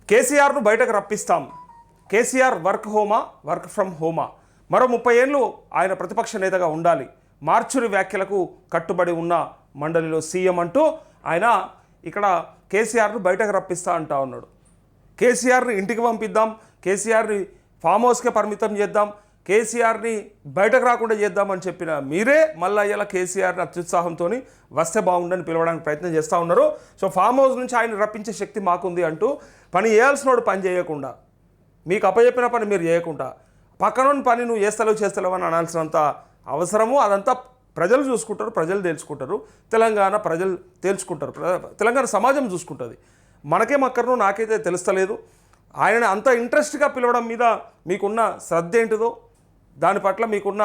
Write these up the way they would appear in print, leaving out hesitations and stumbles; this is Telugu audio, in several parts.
కేసీఆర్ను బయటకు రప్పిస్తాం. కేసీఆర్ వర్క్ ఫ్రమ్ హోమా, మరో 30 ఏళ్ళు ఆయన ప్రతిపక్ష నేతగా ఉండాలి, మార్చురి వ్యాఖ్యలకు కట్టుబడి ఉన్న మండలిలో సీఎం అంటూ ఆయన ఇక్కడ కేసీఆర్ను బయటకు రప్పిస్తా అంటా ఉన్నాడు. కేసీఆర్ని ఇంటికి పంపిద్దాం, కేసీఆర్ని ఫామ్ హౌస్కే పరిమితం చేద్దాం, కేసీఆర్ని బయటకు రాకుండా చేద్దామని చెప్పిన మీరే మళ్ళీ ఇలా కేసీఆర్ని అత్యుత్సాహంతో వస్తే బాగుండని పిలవడానికి ప్రయత్నం చేస్తూ ఉన్నారు. సో ఫామ్ హౌస్ నుంచి ఆయన రప్పించే శక్తి మాకుంది అంటూ పని చేయాల్సినోడు పని చేయకుండా, మీకు అప్పచెప్పిన పని మీరు చేయకుండా, పక్కన పని నువ్వు చేస్తలేవు అని అనాల్సినంత అవసరము అదంతా ప్రజలు చూసుకుంటారు, ప్రజలు తేల్చుకుంటారు, తెలంగాణ ప్రజలు తేల్చుకుంటారు, తెలంగాణ సమాజం చూసుకుంటుంది. మనకేం అక్కడనో నాకైతే తెలుస్తలేదు. ఆయన అంత ఇంట్రెస్ట్గా పిలవడం మీద మీకున్న శ్రద్ధ ఏంటిదో, దాని పట్ల మీకున్న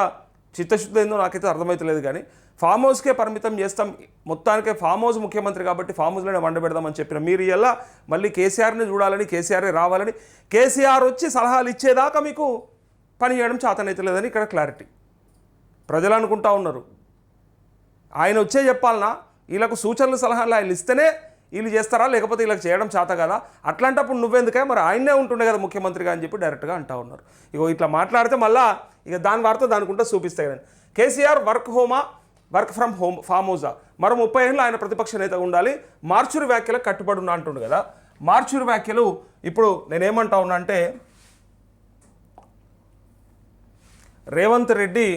చిత్తశుద్ధి ఏందో నాకైతే అర్థమవుతలేదు. కానీ ఫామ్ హౌస్కే పరిమితం చేస్తాం, మొత్తానికే ఫామ్ హౌస్ ముఖ్యమంత్రి కాబట్టి ఫామ్ హౌస్లోనే వండబెడదామని చెప్పిన మీరు ఇలా మళ్ళీ కేసీఆర్ని చూడాలని, కేసీఆర్ఏ రావాలని, కేసీఆర్ వచ్చి సలహాలు ఇచ్చేదాకా మీకు పని చేయడం చేతనైతలేదని ఇక్కడ క్లారిటీ. ప్రజలు అనుకుంటా ఉన్నారు ఆయన వచ్చే చెప్పాలనా, వీళ్ళకు సూచనలు సలహాలు ఆయన ఇస్తేనే వీళ్ళు చేస్తారా, లేకపోతే వీళ్ళకి చేయడం చేత కదా, అట్లాంటప్పుడు నువ్వెందుకే మరి ఆయనే ఉంటుండే కదా ముఖ్యమంత్రిగా అని చెప్పి డైరెక్ట్గా అంటా ఉన్నారు. ఇక ఇట్లా మాట్లాడితే మళ్ళీ ఇక దాని వార్త దానికుంటే చూపిస్తాయి కదా. కేసీఆర్ వర్క్ ఫ్రమ్ ఫామ్ హౌసా, మరో 30 ఏళ్ళు ఆయన ప్రతిపక్ష నేతగా ఉండాలి, మార్చురి వ్యాఖ్యలకు కట్టుబడి ఉన్నా అంటుండు కదా. మార్చురి వ్యాఖ్యలు ఇప్పుడు నేనేమంటా ఉన్నా అంటే, రేవంత్ రెడ్డి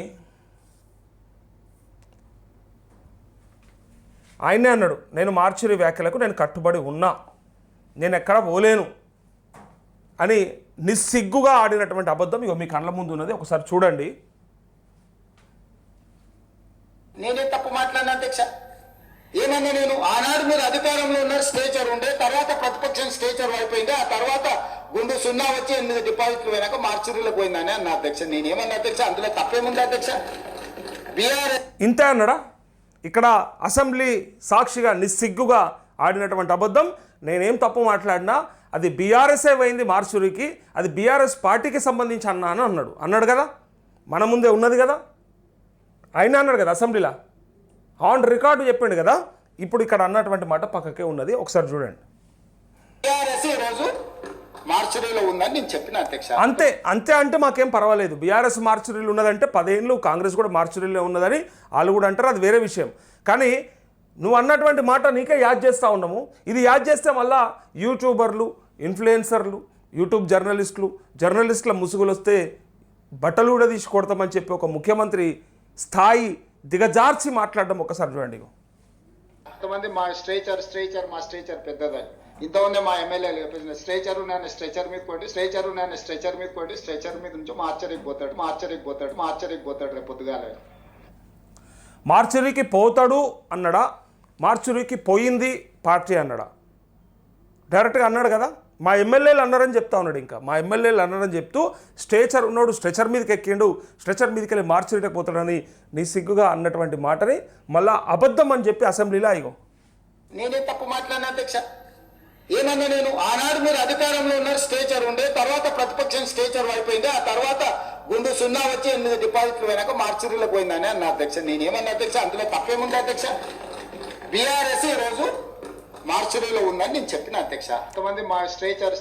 ఆయనే అన్నాడు, నేను మార్చురి వ్యాఖ్యలకు నేను కట్టుబడి ఉన్నా, నేను ఎక్కడ పోలేను అని నిస్సిగ్గుగా ఆడినటువంటి అబద్ధం ఇగో మీ కళ్ళ ముందు ఉన్నది, ఒకసారి చూడండి. నేనే తప్పు మాట్లాడిన అధ్యక్ష, ఏమన్నా నేను ఆనాడు మీరు అధికారంలో ఉన్నారు, స్టేచర్ ఉండే, తర్వాత ప్రతిపక్షం స్టేచర్ అయిపోయింది, ఆ తర్వాత గుండు 0 వచ్చి 8 డిపాజిట్లు పోయినాక మార్చురీలో పోయిందని అన్న అధ్యక్ష. నేనేమన్నా అధ్యక్ష, అందులో తప్పేముంది అధ్యక్ష? బీఆర్ఎస్ ఇంతే అన్నాడా? ఇక్కడ అసెంబ్లీ సాక్షిగా నిస్సిగ్గుగా ఆడినటువంటి అబద్ధం, నేనేం తప్పు మాట్లాడినా అది బీఆర్ఎస్ఏ పోయింది మార్చురికి, అది బీఆర్ఎస్ పార్టీకి సంబంధించి అన్నాడు కదా, మన ముందే ఉన్నది కదా, ఆయన అన్నాడు కదా అసెంబ్లీలో, ఆన్ రికార్డు చెప్పిండు కదా. ఇప్పుడు ఇక్కడ అన్నటువంటి మాట పక్కకే ఉన్నది, ఒకసారి చూడండి. బీఆర్ఎస్ ఈ రోజు మార్చురీలో ఉందని నేను చెప్పిన అధ్యక్ష. అంతే అంటే మాకేం పర్వాలేదు, బీఆర్ఎస్ మార్చురీలు ఉన్నదంటే 10 ఏళ్ళు కాంగ్రెస్ కూడా మార్చురీలో ఉన్నదని వాళ్ళు కూడా అంటారు, అది వేరే విషయం. కానీ నువ్వు అన్నటువంటి మాట నీకే యాద్ చేస్తూ ఉన్నాము. ఇది యాద్ చేస్తే మళ్ళా యూట్యూబర్లు, ఇన్ఫ్లుయెన్సర్లు, యూట్యూబ్ జర్నలిస్టుల ముసుగులు వస్తే బట్టలు కూడా తీసి కొడతామని చెప్పి ఒక ముఖ్యమంత్రి స్థాయి దిగజార్చి మాట్లాడడం ఒకసారి చూడండి. కొంతమంది మా స్ట్రేచర్ పెద్దదని, ఇంతమంది మా ఎమ్మెల్యేలు చెప్పేసిన స్ట్రేచరు నేను స్ట్రెచర్ మీద కొట్టి, స్ట్రెచర్ మీద నుంచి మార్చరికి పోతాడు రేపు పొద్దుగాల. మార్చరీకి పోతాడు అన్నాడా, మార్చరీకి పోయింది పార్టీ అన్నాడా? డైరెక్ట్గా అన్నాడు కదా, మా ఎమ్మెల్యేలు అన్నారని చెప్తా ఉన్నాడు. ఇంకా మా ఎమ్మెల్యేలు అన్నారని చెప్తూ స్ట్రెచర్ ఉన్నాడు, స్ట్రెచర్ మీదకి ఎక్కిండు, స్ట్రెచర్ మీదకి వెళ్ళి మార్చరీకి పోతాడని నీ సిగ్గుగా అన్నటువంటి మాటని మళ్ళా అబద్ధం అని చెప్పి అసెంబ్లీలో అయ్యో నేనే తప్పు మాట్లాడిన అధ్యక్ష. ఏమన్నా నేను ఆనాడు మీరు అధికారంలో ఉన్నారు, స్టేచర్ ఉండే, తర్వాత ప్రతిపక్షం స్టేచర్ అయిపోయింది, ఆ తర్వాత గుండు 0 వచ్చి 8 డిపాజిట్లు పోయినాక మార్చురీలో పోయిందని అన్న అధ్యక్ష. నేనేమన్నా అధ్యక్ష, అందులో తప్పేముంది అధ్యక్ష? బీఆర్ఎస్ ఈ రోజు మార్చురీలో ఉందని నేను చెప్పిన అధ్యక్ష. కొంతమంది మా స్ట్రేచర్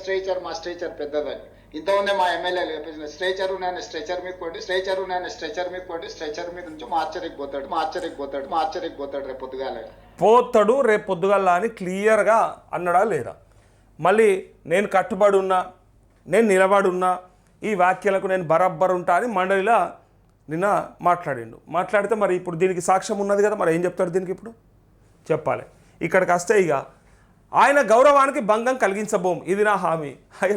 పెద్దదని, ఇంతమంది మా ఎమ్మెల్యేలు చెప్పేసిన స్ట్రేచర్ మీద కొట్టి, స్ట్రెచర్ మీద నుంచి మార్చరికి పోతాడు రేపు పొద్దుగాల అని క్లియర్గా అన్నాడా లేదా? మళ్ళీ నేను కట్టుబడి ఉన్నా, నేను నిలబడి ఉన్నా, ఈ వ్యాఖ్యలకు నేను బరాబర్ ఉంటా అని మండలిలో నిన్న మాట్లాడితే మరి ఇప్పుడు దీనికి సాక్ష్యం ఉన్నది కదా, మరి ఏం చెప్తాడు దీనికి? ఇప్పుడు చెప్పాలి. ఇక్కడికి వస్తే ఇక ఆయన గౌరవానికి భంగం కలిగించబోం, ఇది నా హామీ. అయ్యా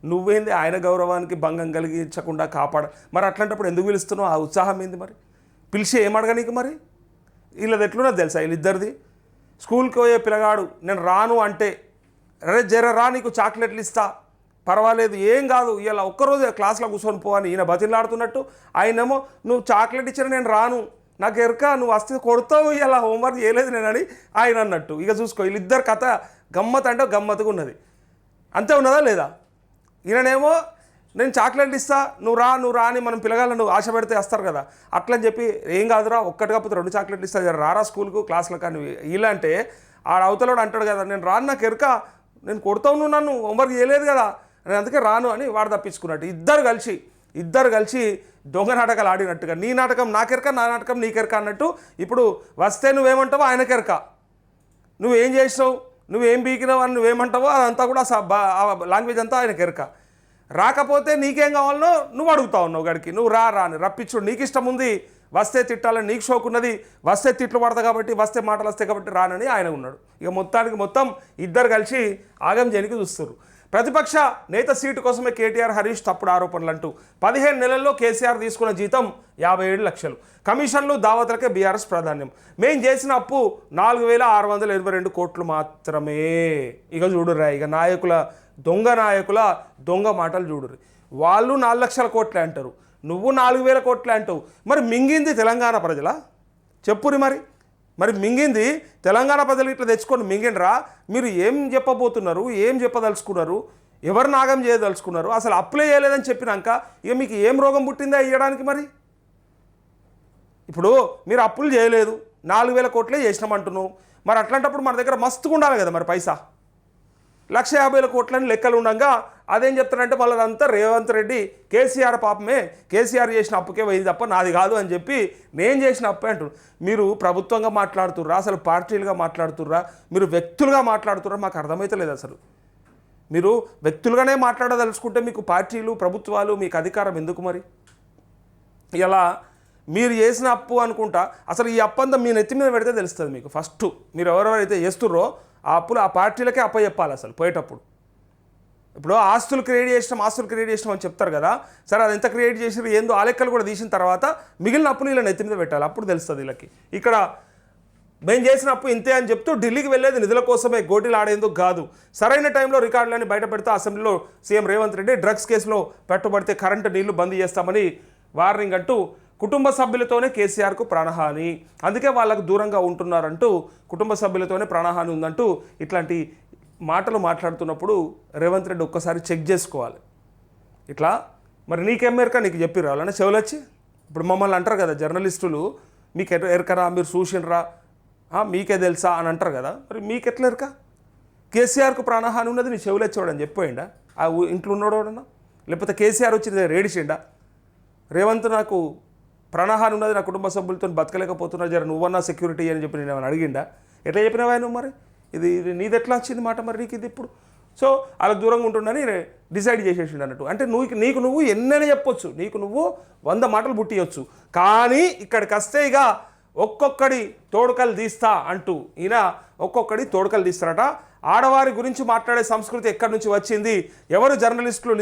నువ్వేంది ఆయన గౌరవానికి భంగం కలిగించకుండా కాపాడ, మరి అట్లాంటప్పుడు ఎందుకు పిలుస్తున్నావు? ఆ ఉత్సాహం ఏంది? మరి పిలిచి ఏమడగా నీకు? మరి వీళ్ళది ఎట్లున్నది తెలుసా? వీళ్ళిద్దరిది స్కూల్కి పోయే పిల్లగాడు నేను రాను అంటే, రా నీకు చాక్లెట్లు ఇస్తా, పర్వాలేదు ఏం కాదు, ఇలా ఒక్కరోజు క్లాస్లో కూర్చొని పోవని ఈయన బతిలాడుతున్నట్టు, ఆయనేమో నువ్వు చాక్లెట్ ఇచ్చిన నేను రాను, నాకు ఎరక, నువ్వు వస్తే కొడతావు, ఇలా హోంవర్క్ చేయలేదు నేనని ఆయన అన్నట్టు. ఇక చూసుకో వీళ్ళిద్దరు కథ గమ్మత్ అంటే గమ్మత్తుగా ఉన్నది. అంతే ఉన్నదా లేదా? ఈయననేమో నేను చాక్లెట్ ఇస్తా, నువ్వు రా అని మనం పిల్లగాళ్ళను ఆశ పెడితే వస్తారు కదా, అట్లని చెప్పి ఏం కాదురా, ఒక్కటి కాకపోతే 2 చాక్లెట్లు ఇస్తా, రారా స్కూల్కు క్లాస్లో కానీ ఇలా అంటే ఆ అవతలోడు అంటాడు కదా, నేను రాను, నాకు ఎరక, నేను కొడతావు, నువ్వు నన్ను హోంవర్క్ చేయలేదు కదా, నేను అందుకే రాను అని వాడు తప్పించుకున్నట్టు ఇద్దరు కలిసి దొంగ నాటకాలు ఆడినట్టుగా, నీ నాటకం నాకెరక, నా నాటకం నీకెరక అన్నట్టు. ఇప్పుడు వస్తే నువ్వేమంటావో ఆయనకెరక, నువ్వేం చేసినావు, నువ్వేం బీకినావు అని నువ్వేమంటావో అదంతా కూడా లాంగ్వేజ్ అంతా ఆయనకెరక. రాకపోతే నీకేం కావాలనో నువ్వు అడుగుతా ఉన్నావు గడికి, నువ్వు రా అని రప్పించుడు. నీకు ఇష్టం ఉంది, వస్తే తిట్టాలని నీకు షోకున్నది, వస్తే తిట్లు పడతా కాబట్టి, వస్తే మాటలు వస్తాయి కాబట్టి రానని ఆయన ఉన్నాడు. ఇక మొత్తం ఇద్దరు కలిసి ఆగం చేయడానికి చూస్తారు. ప్రతిపక్ష నేత సీటు కోసమే కేటీఆర్ హరీష్ తప్పుడు ఆరోపణలు అంటూ 15 నెలల్లో కేసీఆర్ తీసుకున్న జీతం 57 లక్షలు, కమిషన్లు దావతులకే బీఆర్ఎస్ ప్రాధాన్యం, మేం చేసిన అప్పు 4,682 కోట్లు మాత్రమే. ఇక చూడురా, ఇక నాయకుల దొంగ మాటలు చూడురు. వాళ్ళు 4 లక్షల కోట్లే అంటారు, నువ్వు 4,000 కోట్లే అంటావు. మరి మింగింది తెలంగాణ ప్రజలా? చెప్పురి మరి మింగింది తెలంగాణ ప్రజలు ఇట్లా తెచ్చుకొని మింగిండ్రా? మీరు ఏం చెప్పబోతున్నారు, ఏం చెప్పదలుచుకున్నారు, ఎవరు నాగం చేయదలుచుకున్నారు? అసలు అప్లై చేయలేదని చెప్పినాక ఇక మీకు ఏం రోగం పుట్టిందా ఇవ్వడానికి? మరి ఇప్పుడు మీరు అప్పులు చేయలేదు, 4,000 కోట్లే చేసినామంటున్నావు. మరి అట్లాంటప్పుడు మన దగ్గర మస్తుగా ఉండాలి కదా మరి పైసా. 1,50,000 కోట్లని లెక్కలు ఉండగా అదేం చెప్తారంటే వాళ్ళదంతా రేవంత్ రెడ్డి కేసీఆర్ పాపమే, కేసీఆర్ చేసిన అప్పుకే పోయింది తప్ప నాది కాదు అని చెప్పి నేను చేసిన అప్పే అంటారు. మీరు ప్రభుత్వంగా మాట్లాడుతుర్రా, అసలు పార్టీలుగా మాట్లాడుతుర్రా, మీరు వ్యక్తులుగా మాట్లాడుతుర్రా? మాకు అర్థమైతలేదు. అసలు మీరు వ్యక్తులుగానే మాట్లాడదలుచుకుంటే మీకు పార్టీలు, ప్రభుత్వాలు, మీకు అధికారం ఎందుకు? మరి ఇలా మీరు చేసిన అప్పు అనుకుంటా, అసలు ఈ అప్పు అంతా మీ నెత్తి మీద పెడితే తెలుస్తుంది మీకు. ఫస్ట్ మీరు ఎవరెవరైతే చేస్తుర్రో ఆ అప్పులు ఆ పార్టీలకే అప్ప చెప్పాలి అసలు పోయేటప్పుడు. ఇప్పుడు ఆస్తులు క్రియేట్ చేసినాం అని చెప్తారు కదా, సరే అది ఎంత క్రియేట్ చేసినారు ఏందో ఆ లెక్కలు కూడా తీసిన తర్వాత మిగిలిన అప్పులు ఇలా నెత్తి మీద పెట్టాలి, అప్పుడు తెలుస్తుంది వీళ్ళకి. ఇక్కడ మేము చేసిన అప్పు ఇంతే అని చెప్తూ ఢిల్లీకి వెళ్ళేది నిధుల కోసమే, గోటీలు ఆడేందుకు కాదు. సరైన టైంలో రికార్డులని బయట పెడితే అసెంబ్లీలో సీఎం రేవంత్ రెడ్డి డ్రగ్స్ కేసులో పట్టుబడితే కరెంటు నీళ్లు బంద్ చేస్తామని వార్నింగ్ అంటూ కుటుంబ సభ్యులతోనే కేసీఆర్కు ప్రాణహాని, అందుకే వాళ్ళకు దూరంగా ఉంటున్నారంటూ, కుటుంబ సభ్యులతోనే ప్రాణహాని ఉందంటూ ఇట్లాంటి మాటలు మాట్లాడుతున్నప్పుడు రేవంత్ రెడ్డి ఒక్కసారి చెక్ చేసుకోవాలి. ఇట్లా మరి నీకేం ఎరక, నీకు చెప్పి రావాలని చెవులొచ్చి ఇప్పుడు మమ్మల్ని అంటారు కదా జర్నలిస్టులు, మీకు ఎరకరా, మీరు చూసినరా, మీకే తెలుసా అని అంటారు కదా. మరి మీకెట్లా ఎరక? కేసీఆర్కు ప్రాణహాని ఉన్నది నీ చెవులు వచ్చేవాడని చెప్పిపోయిండా ఆ ఇంట్లో ఉన్నోడన్నా? లేకపోతే కేసీఆర్ వచ్చి రేడిచిండా? రేవంత్ నాకు ప్రాణహాని ఉన్నది, నా కుటుంబ సభ్యులతో బతకలేకపోతున్నా, జర నువ్వన్నా సెక్యూరిటీ అని చెప్పి నేను ఏమైనా అడిగిండా? ఎట్లా చెప్పినావా నువ్వు? మరి ఇది నీది ఎట్లా వచ్చింది మాట మరి నీకు ఇది ఇప్పుడు? సో వాళ్ళకి దూరంగా ఉంటుండని డిసైడ్ చేసేసిండు అన్నట్టు. అంటే నీకు నువ్వు ఎన్నైనా చెప్పొచ్చు, నీకు నువ్వు 100 మాటలు పుట్టియొచ్చు, కానీ ఇక్కడికి వస్తే ఇక ఒక్కొక్కడి తోడుకలు తీస్తా అంటూ ఈయన ఒక్కొక్కడి తోడుకలు తీస్తారట. ఆడవారి గురించి మాట్లాడే సంస్కృతి ఎక్కడి నుంచి వచ్చింది? ఎవరు జర్నలిస్టులు